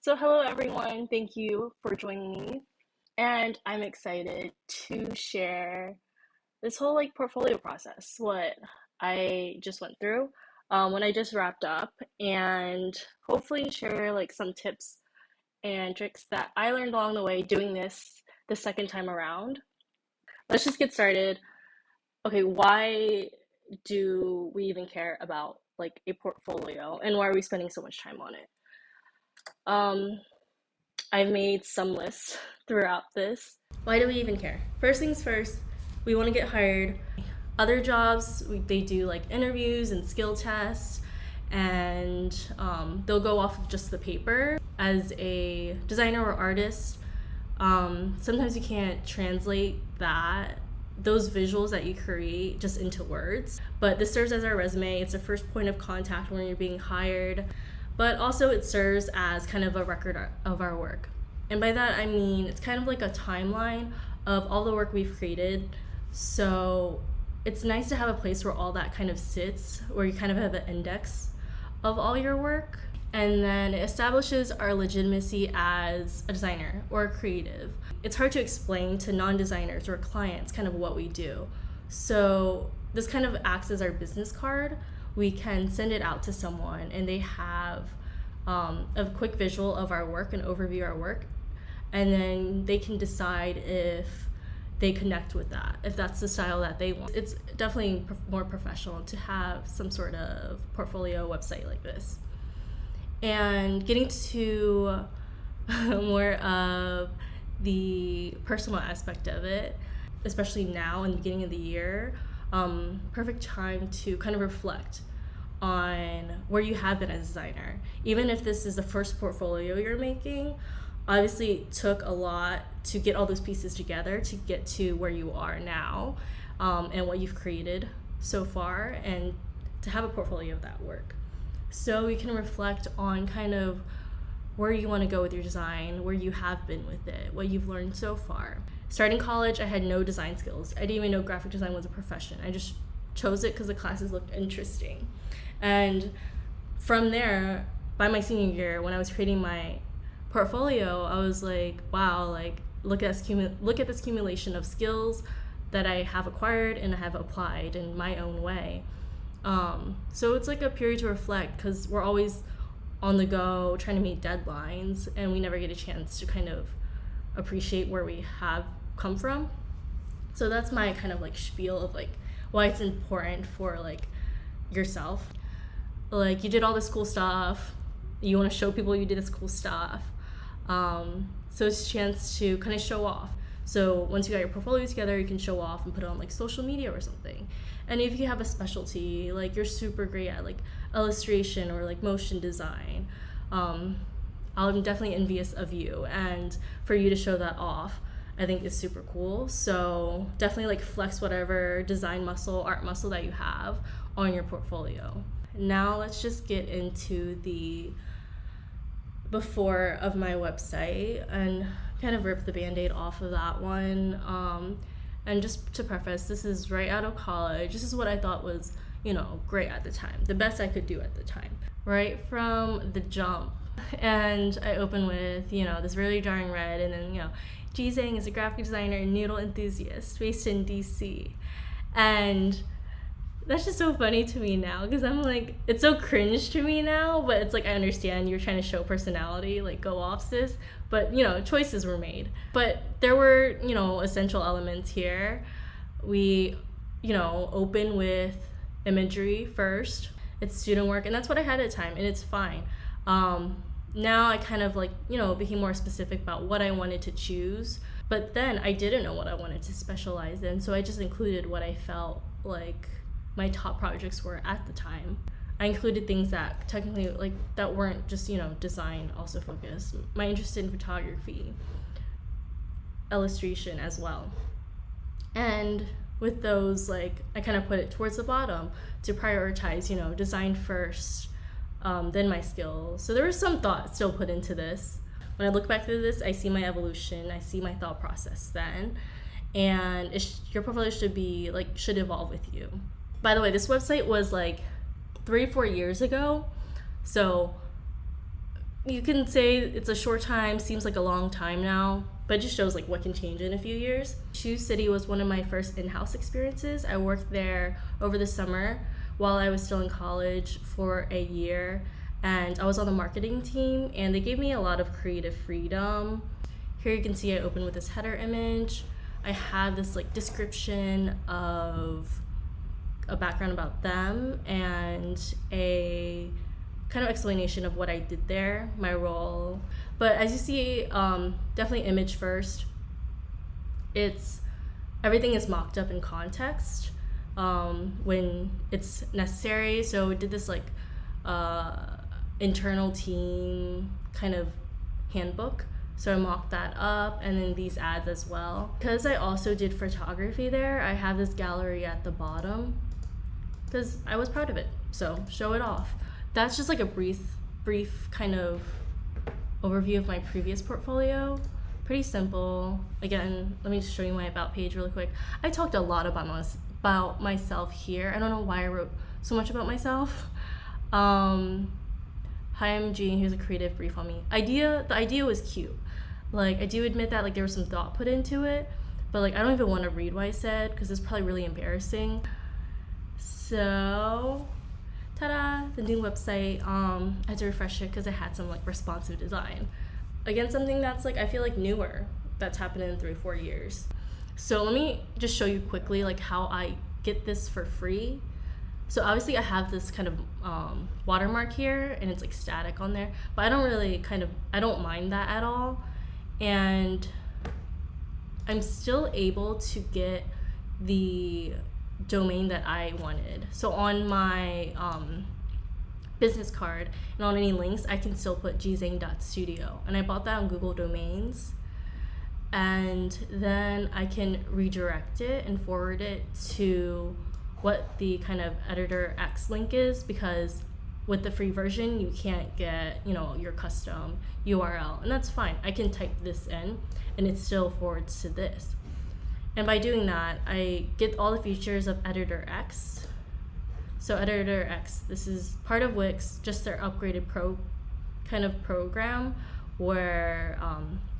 So hello everyone, thank you for joining me. And I'm excited to share this whole portfolio process, what I just went through, when I just wrapped up, and hopefully share some tips and tricks that I learned along the way doing this the second time around. Let's just get started. Okay, why do we even care about a portfolio and why are we spending so much time on it? I've made some lists throughout this. Why do we even care? First things first, we want to get hired. Other jobs, they do interviews and skill tests, and they'll go off of just the paper. As a designer or artist, sometimes you can't translate those visuals that you create just into words. But this serves as our resume. It's a first point of contact when you're being hired. But also it serves as kind of a record of our work. And by that I mean it's kind of like a timeline of all the work we've created. So it's nice to have a place where all that kind of sits, where you kind of have an index of all your work. And then it establishes our legitimacy as a designer or a creative. It's hard to explain to non-designers or clients kind of what we do. So this kind of acts as our business card. We can send it out to someone and they have a quick visual of our work, an overview of our work, and then they can decide if they connect with that, if that's the style that they want. It's definitely more professional to have some sort of portfolio website like this. And getting to more of the personal aspect of it, especially now in the beginning of the year, perfect time to kind of reflect on where you have been as a designer. Even if this is the first portfolio you're making, obviously it took a lot to get all those pieces together to get to where you are now, and what you've created so far, and to have a portfolio of that work. So you can reflect on kind of where you want to go with your design, where you have been with it, what you've learned so far. Starting college, I had no design skills. I didn't even know graphic design was a profession. I just chose it because the classes looked interesting. And from there, by my senior year, when I was creating my portfolio, I was like, wow, look at this accumulation of skills that I have acquired and I have applied in my own way. So it's like a period to reflect, because we're always on the go trying to meet deadlines, and we never get a chance to kind of appreciate where we have come from. So that's my kind of spiel of why it's important for yourself. You did all this cool stuff, you want to show people you did this cool stuff, so it's a chance to kind of show off. So once you got your portfolio together, you can show off and put it on social media or something. And if you have a specialty, you're super great at illustration or motion design, I'm definitely envious of you, and for you to show that off, I think is super cool. So definitely flex whatever design muscle, art muscle that you have on your portfolio. Now let's just get into the before of my website and kind of rip the band-aid off of that one. And just to preface, this is right out of college. This is what I thought was, great at the time, the best I could do at the time, right from the jump. And I open with, this really jarring red, and then, Ji Zhang is a graphic designer and noodle enthusiast based in DC. And that's just so funny to me now, because I'm it's so cringe to me now, but it's I understand you're trying to show personality, go off sis, but choices were made. But there were, essential elements here. We, open with Imagery first. It's student work, and that's what I had at the time, and it's fine. Now I kind of became more specific about what I wanted to choose, but then I didn't know what I wanted to specialize in, so I just included what I felt my top projects were at the time. I included things that technically that weren't just design also focused. My interest in photography, illustration as well. And with those, I kind of put it towards the bottom to prioritize design first, then my skills. So there was some thought still put into this. When I look back through this, I see my evolution, I see my thought process then, and your portfolio should evolve with you. By the way, this website was 3-4 years ago, so you can say it's a short time, seems like a long time now, but it just shows like what can change in a few years. Shoe City was one of my first in-house experiences. I worked there over the summer while I was still in college for a year, and I was on the marketing team, and they gave me a lot of creative freedom. Here you can see I open with this header image. I have this like description of a background about them and a kind of explanation of what I did there, my role. But as you see, definitely image first. Everything is mocked up in context when it's necessary. So we did this like internal team kind of handbook. So I mocked that up, and then these ads as well. Because I also did photography there, I have this gallery at the bottom because I was proud of it. So show it off. That's just like a brief kind of overview of my previous portfolio. Pretty simple. Again, let me just show you my about page really quick. I talked a lot about myself here. I don't know why I wrote so much about myself. Hi, I'm Jean. Here's a creative brief on me. The idea was cute. Like, I do admit that like there was some thought put into it, but like I don't even want to read what I said because it's probably really embarrassing. So, ta-da! The new website. I had to refresh it because I had some like responsive design. Again, something that's like I feel like newer. That's happened in 3 or 4 years. So let me just show you quickly like how I get this for free. So obviously I have this kind of watermark here, and it's like static on there, but I don't mind that at all. And I'm still able to get the domain that I wanted. So on my business card and on any links, I can still put gzang.studio, and I bought that on Google Domains. And then I can redirect it and forward it to what the kind of editor X link is, because with the free version you can't get your custom URL, and that's fine. I can type this in and it still forwards to this, and by doing that I get all the features of editor X. So editor X, this is part of Wix, just their upgraded pro kind of program where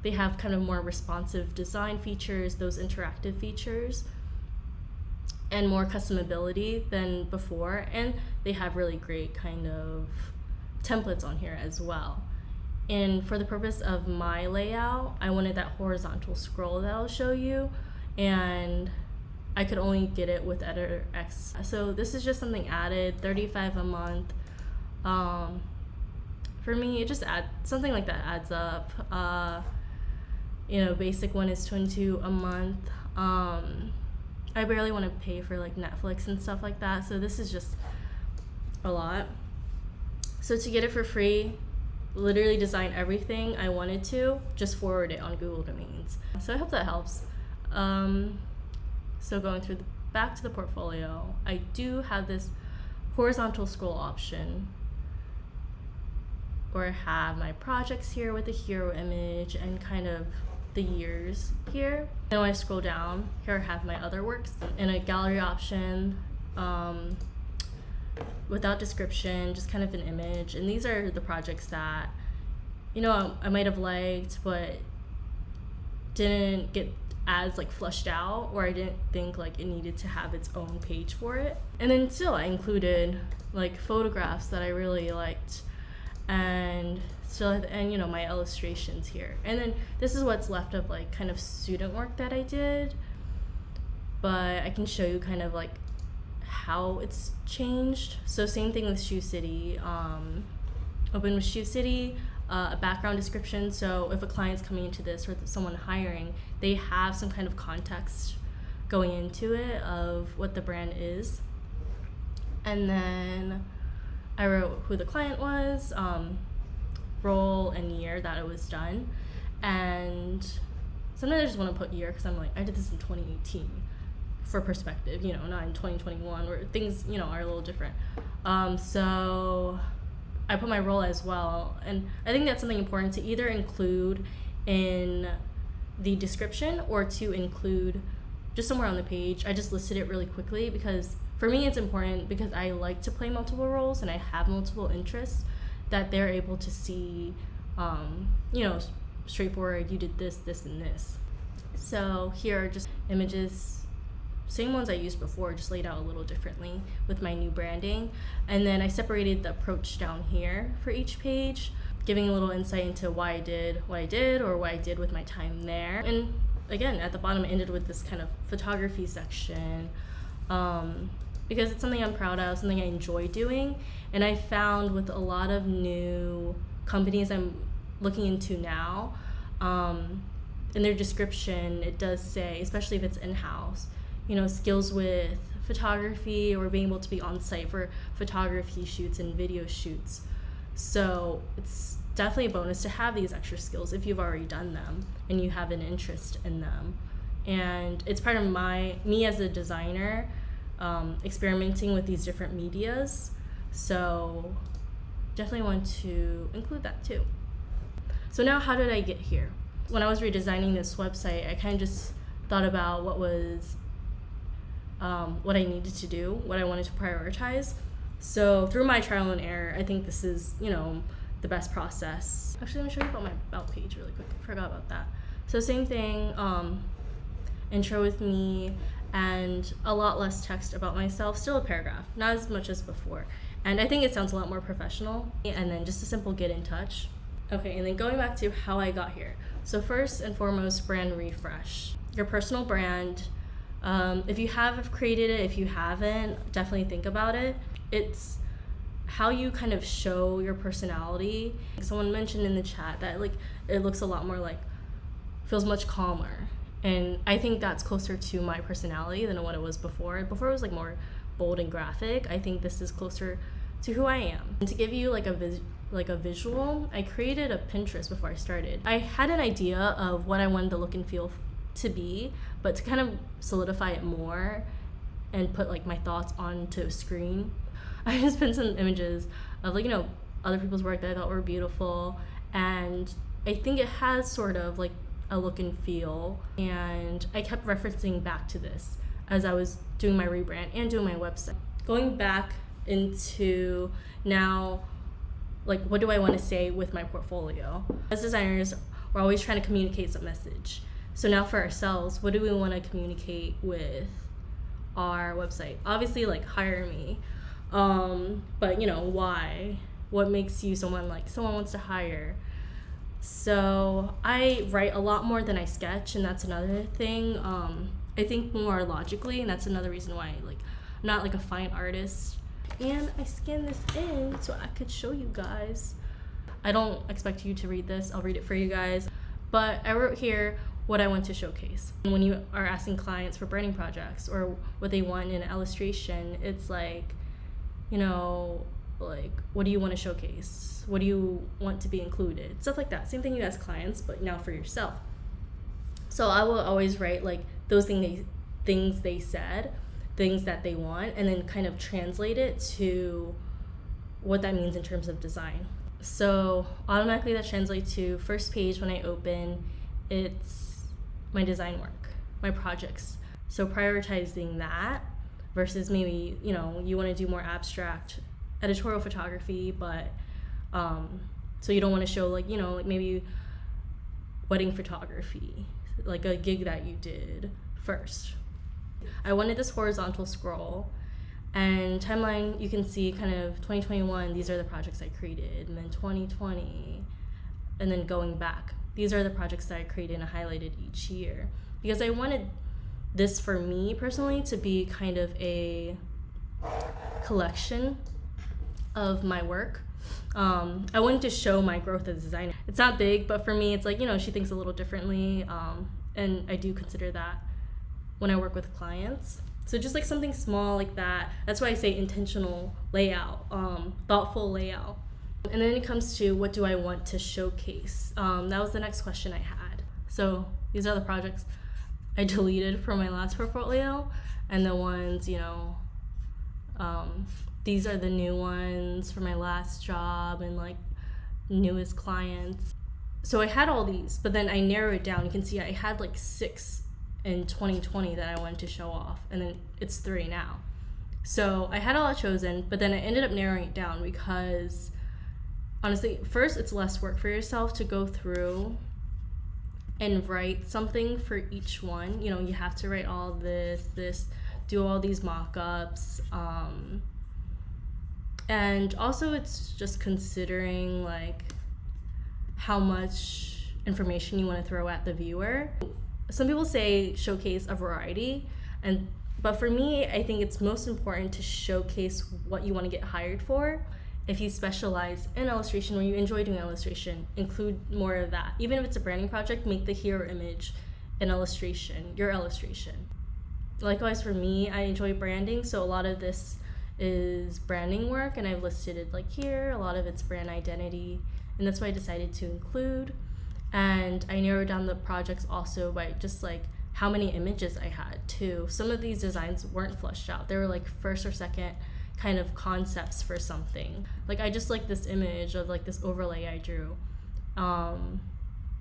they have kind of more responsive design features, those interactive features, and more customability than before, and they have really great kind of templates on here as well. And for the purpose of my layout, I wanted that horizontal scroll that I'll show you, and I could only get it with editor X. So this is just something added, $35 a month. For me, it just something like that adds up. Basic one is $22 a month. I barely want to pay for like Netflix and stuff like that, so this is just a lot. So to get it for free, literally design everything I wanted to, just forward it on Google Domains. So I hope that helps. So going through back to the portfolio, I do have this horizontal scroll option where I have my projects here with the hero image and kind of the years here. Then when I scroll down, here I have my other works and a gallery option without description, just kind of an image. And these are the projects that I might have liked but didn't get as like flushed out, or I didn't think like it needed to have its own page for it. And then still I included like photographs that I really liked, and still at the end, my illustrations here. And then this is what's left of like kind of student work that I did, but I can show you kind of like how it's changed. So same thing with Shoe City. Open with Shoe City, a background description. So if a client's coming into this or someone hiring, they have some kind of context going into it of what the brand is. And then I wrote who the client was, role and year that it was done. And sometimes I just want to put year because I'm like, I did this in 2018 for perspective, not in 2021 where things, are a little different. So I put my role as well. And I think that's something important to either include in the description or to include just somewhere on the page. I just listed it really quickly because for me it's important because I like to play multiple roles and I have multiple interests, that they're able to see, you know, straightforward, you did this, this, and this. So here are just images, same ones I used before, just laid out a little differently with my new branding. And then I separated the approach down here for each page, giving a little insight into why I did what I did, or what I did with my time there. And again, at the bottom, I ended with this kind of photography section, because it's something I'm proud of, something I enjoy doing. And I found with a lot of new companies I'm looking into now, in their description, it does say, especially if it's in-house, you know, skills with photography or being able to be on site for photography shoots and video shoots. So it's definitely a bonus to have these extra skills if you've already done them and you have an interest in them. And it's part of me as a designer, experimenting with these different medias. So definitely want to include that too. So now, how did I get here? When I was redesigning this website, I kind of just thought about what I needed to do, what I wanted to prioritize. So through my trial and error, I think this is, you know, the best process. Actually, let me show you about my about page really quick. I forgot about that. So same thing, intro with me, and a lot less text about myself, still a paragraph, not as much as before. And I think it sounds a lot more professional. And then just a simple get in touch. Okay, and then going back to how I got here. So first and foremost, brand refresh. Your personal brand. If you have created it, if you haven't, definitely think about it. It's how you kind of show your personality. Someone mentioned in the chat that like it looks a lot more like, feels much calmer. And I think that's closer to my personality than what it was before. Before it was like more bold and graphic. I think this is closer to who I am. And to give you like a visual, I created a Pinterest before I started. I had an idea of what I wanted the look and feel to be, but to kind of solidify it more and put like my thoughts onto a screen, I just put some images of like, you know, other people's work that I thought were beautiful. And I think it has sort of like a look and feel. And I kept referencing back to this as I was doing my rebrand and doing my website. Going back into now, like, what do I want to say with my portfolio? As designers, we're always trying to communicate some message. So now for ourselves, what do we want to communicate with our website? Obviously, like, hire me. But, you know, why? What makes you someone wants to hire? So I write a lot more than I sketch, and that's another thing. I think more logically, and that's another reason why, like, I'm not like a fine artist. And I scanned this in so I could show you guys. I don't expect you to read this. I'll read it for you guys. But I wrote here what I want to showcase. And when you are asking clients for branding projects or what they want in an illustration, it's like, you know, like, what do you want to showcase? What do you want to be included? Stuff like that. Same thing you ask clients, but now for yourself. So I will always write like those things they said, things that they want, and then kind of translate it to what that means in terms of design. So automatically that translates to first page when I open, it's my design work, my projects. So prioritizing that versus maybe, you know, you want to do more abstract editorial photography, but so you don't want to show like, you know, like maybe wedding photography, like a gig that you did first. I wanted this horizontal scroll, and timeline, you can see kind of 2021, these are the projects I created, and then 2020, and then going back, these are the projects that I created and highlighted each year, because I wanted this for me personally to be kind of a collection of my work. I wanted to show my growth as a designer. It's not big, but for me, it's like, you know, she thinks a little differently, and I do consider that when I work with clients. So just like something small like that. That's why I say intentional layout, thoughtful layout. And then it comes to what do I want to showcase? That was the next question I had. So these are the projects I deleted from my last portfolio, and the ones, you know, these are the new ones for my last job and like newest clients. So I had all these, but then I narrowed it down. You can see I had like 6 in 2020 that I wanted to show off, and then it's 3 now. So I had all that chosen, but then I ended up narrowing it down because honestly, first, it's less work for yourself to go through and write something for each one. You know, you have to write all this, do all these mock-ups. And also it's just considering like how much information you want to throw at the viewer. Some people say showcase a variety, but for me, I think it's most important to showcase what you want to get hired for. If you specialize in illustration or you enjoy doing illustration, include more of that. Even if it's a branding project, make the hero image an illustration, your illustration. Likewise for me, I enjoy branding, so a lot of this is branding work, and I've listed it like here. A lot of it's brand identity, and that's why I decided to include. And I narrowed down the projects also by just like how many images I had too. Some of these designs weren't fleshed out. They were like first or second kind of concepts for something. Like I just like this image of like this overlay I drew.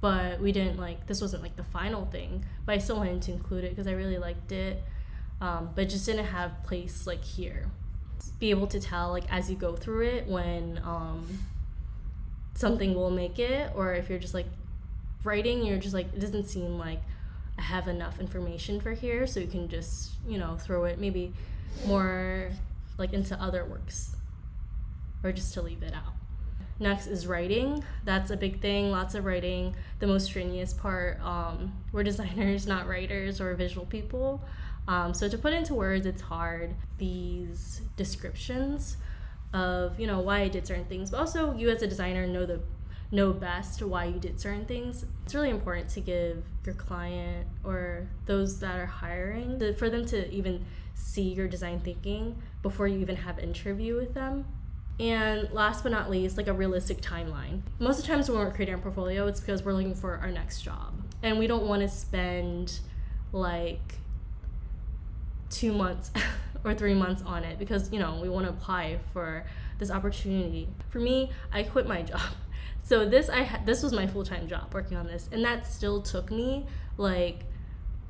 But we didn't like, this wasn't like the final thing, but I still wanted to include it because I really liked it. But it just didn't have place like here. Be able to tell like as you go through it when something will make it, or if you're just like writing, you're just like, it doesn't seem like I have enough information for here, so you can just, you know, throw it maybe more like into other works, or just to leave it out. Next is writing. That's a big thing, lots of writing. The most strenuous part, we're designers, not writers or visual people. So to put into words, it's hard. These descriptions of, you know, why I did certain things, but also you as a designer know best why you did certain things. It's really important to give your client or those that are hiring, for them to even see your design thinking before you even have an interview with them. And last but not least, like a realistic timeline. Most of the times when we're creating our portfolio, it's because we're looking for our next job. And we don't want to spend like 2 months or 3 months on it because, you know, we want to apply for this opportunity. For me, I quit my job. So this was my full-time job working on this, and that still took me like,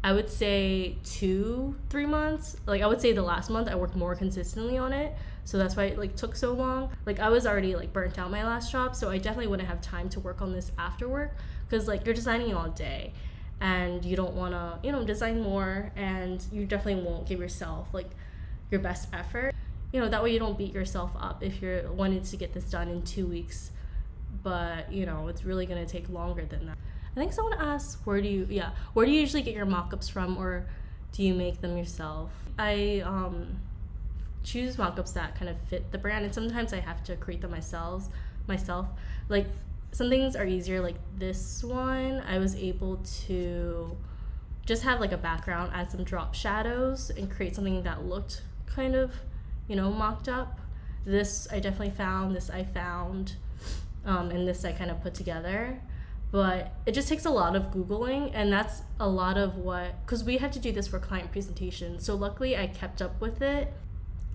I would say 2-3 months. Like I would say the last month I worked more consistently on it, so that's why it like took so long. Like I was already like burnt out my last job, so I definitely wouldn't have time to work on this after work, because like you're designing all day and you don't want to, you know, design more, and you definitely won't give yourself like your best effort. You know, that way you don't beat yourself up if you're wanting to get this done in 2 weeks, but you know, it's really going to take longer than that. I think someone asked, where do you usually get your mock-ups from, or do you make them yourself? I choose mock-ups that kind of fit the brand, and sometimes I have to create them myself. Like some things are easier, like this one, I was able to just have like a background, add some drop shadows, and create something that looked kind of, you know, mocked up. This I definitely found, this I found, and this I kind of put together. But it just takes a lot of Googling, and that's a lot of because we have to do this for client presentations. So luckily I kept up with it.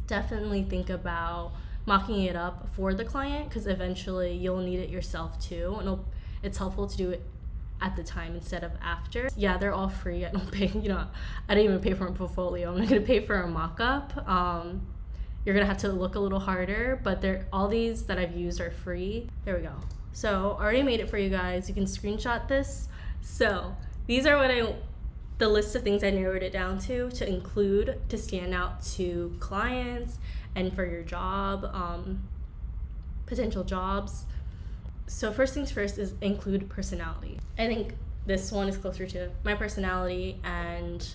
Definitely think about mocking it up for the client, because eventually you'll need it yourself too, and it's helpful to do it at the time instead of after. Yeah, they're all free. I don't pay, you know, I didn't even pay for a portfolio. I'm not gonna pay for a mock-up. You're gonna have to look a little harder, but all these that I've used are free. There we go. So I already made it for you guys. You can screenshot this. So these are the list of things I narrowed it down to include, to stand out to clients and for your job, potential jobs. So first things first is include personality. I think this one is closer to my personality, and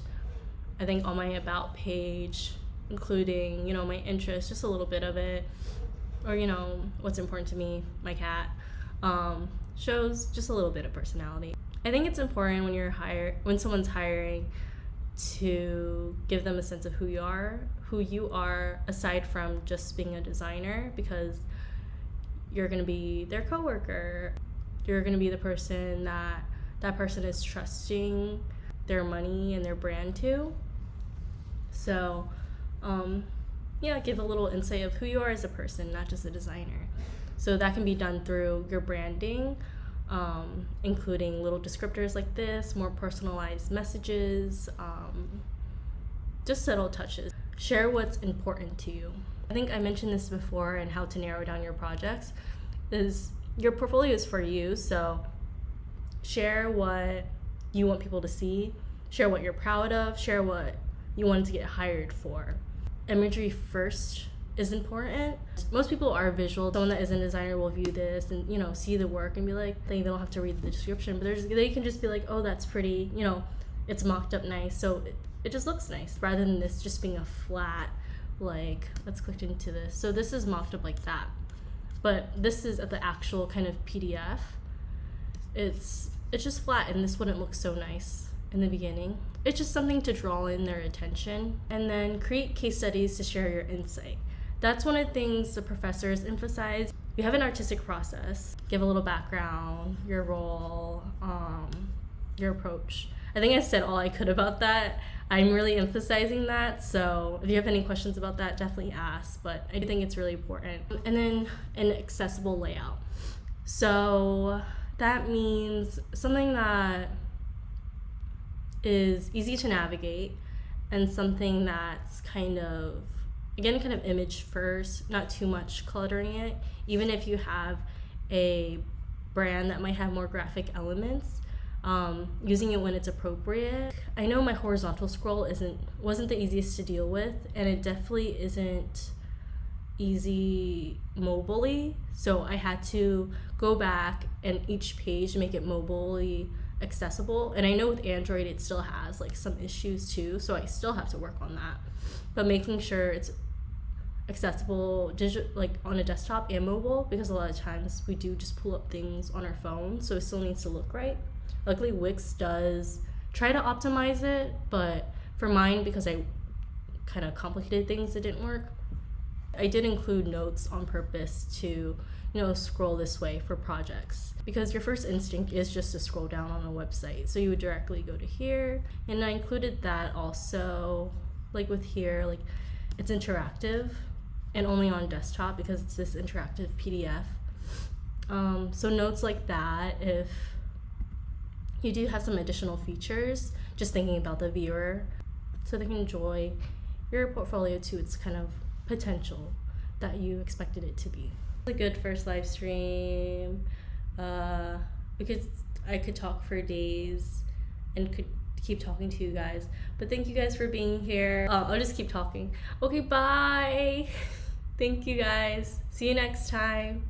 I think on my about page, including, you know, my interests, just a little bit of it, or, you know, what's important to me, my cat, shows just a little bit of personality. I think it's important when someone's hiring, to give them a sense of who you are aside from just being a designer, because you're going to be their coworker. You're going to be the person that person is trusting their money and their brand to. So give a little insight of who you are as a person, not just a designer. So that can be done through your branding, including little descriptors like this, more personalized messages, just subtle touches. Share what's important to you. I think I mentioned this before, and how to narrow down your projects. is your portfolio is for you, so share what you want people to see, share what you're proud of, share what you wanted to get hired for. Imagery first is important. Most people are visual. Someone that isn't a designer will view this and, you know, see the work and be like, they don't have to read the description, but they can just be like, oh, that's pretty, you know, it's mocked up nice, so it just looks nice, rather than this just being a flat, like, let's click into this. So this is mocked up like that, but this is at the actual kind of PDF. It's just flat, and this wouldn't look so nice in the beginning. It's just something to draw in their attention. And then create case studies to share your insight. That's one of the things the professors emphasize. You have an artistic process. Give a little background, your role, your approach. I think I said all I could about that. I'm really emphasizing that, so if you have any questions about that, definitely ask, but I think it's really important. And then an accessible layout. So that means something that is easy to navigate and something that's kind of image first, not too much cluttering it. Even if you have a brand that might have more graphic elements, using it when it's appropriate. I know my horizontal scroll wasn't the easiest to deal with, and it definitely isn't easy mobilely, so I had to go back and each page make it mobilely accessible. And I know with Android it still has like some issues too, so I still have to work on that, but making sure it's accessible like on a desktop and mobile, because a lot of times we do just pull up things on our phone, so it still needs to look right. Luckily Wix does try to optimize it, but for mine, because I kind of complicated things, it didn't work. I did include notes on purpose to, you know, scroll this way for projects, because your first instinct is just to scroll down on a website, so you would directly go to here. And I included that also, like with here, like it's interactive and only on desktop because it's this interactive PDF. So notes like that, if you do have some additional features, just thinking about the viewer, so they can enjoy your portfolio to its kind of potential that you expected it to be. A good first live stream. I could talk for days and could keep talking to you guys, but thank you guys for being here. I'll just keep talking. Okay, bye. Thank you guys. See you next time.